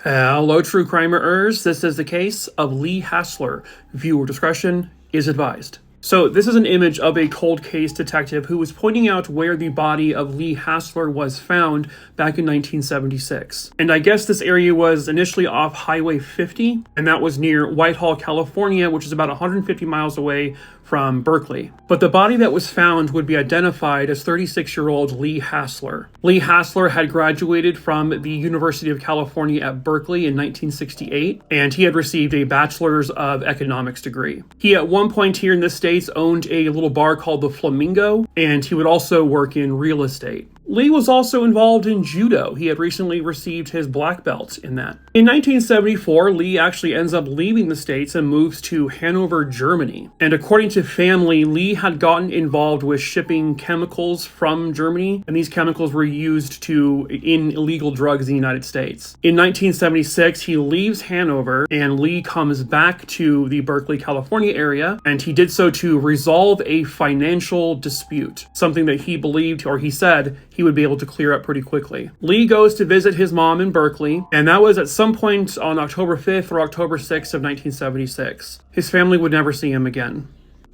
Hello, true crimerers. This is the case of Lee Hassler. Viewer discretion is advised. So this is an image of a cold case detective who was pointing out where the body of Lee Hassler was found back in 1976. And I guess this area was initially off Highway 50, and that was near Whitehall, California, which is about 150 miles away from Berkeley. But the body that was found would be identified as 36-year-old Lee Hassler. Lee Hassler had graduated from the University of California at Berkeley in 1968, and he had received a bachelor's of economics degree. He at one point here in the States owned a little bar called the Flamingo, and he would also work in real estate. Lee was also involved in judo. He had recently received his black belt in that. In 1974, Lee actually ends up leaving the States and moves to Hanover, Germany. And according to family, Lee had gotten involved with shipping chemicals from Germany, and these chemicals were used in illegal drugs in the United States. In 1976, he leaves Hanover, and Lee comes back to the Berkeley, California area, and he did so to resolve a financial dispute, something that he believed, or he said, he would be able to clear up pretty quickly. Lee goes to visit his mom in Berkeley, and that was at some point on October 5th or October 6th of 1976. His family would never see him again.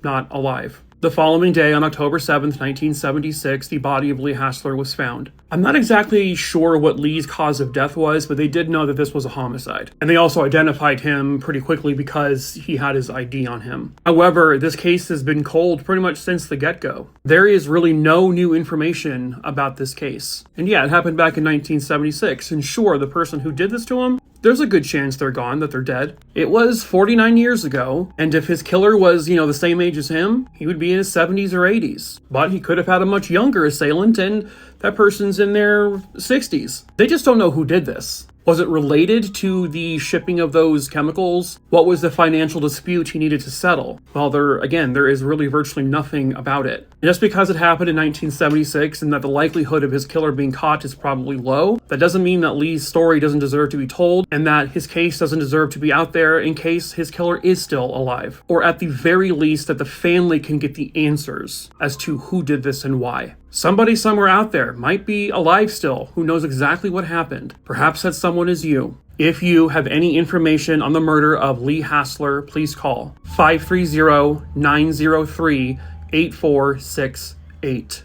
Not alive. The following day, on October 7th, 1976, the body of Lee Hassler was found. I'm not exactly sure what Lee's cause of death was, but they did know that this was a homicide. And they also identified him pretty quickly because he had his ID on him. However, this case has been cold pretty much since the get-go. There is really no new information about this case. And yeah, it happened back in 1976, and sure, the person who did this to him, there's a good chance they're gone, that they're dead. It was 49 years ago, and if his killer was, the same age as him, he would be in his 70s or 80s. But he could have had a much younger assailant, and that person's in their 60s. They just don't know who did this. Was it related to the shipping of those chemicals? What was the financial dispute he needed to settle? Well, there is really virtually nothing about it. And just because it happened in 1976 and that the likelihood of his killer being caught is probably low, that doesn't mean that Lee's story doesn't deserve to be told and that his case doesn't deserve to be out there in case his killer is still alive. Or at the very least, that the family can get the answers as to who did this and why. Somebody somewhere out there might be alive still who knows exactly what happened. Perhaps that someone is you. If you have any information on the murder of Lee Hassler, please call 530-903-8468.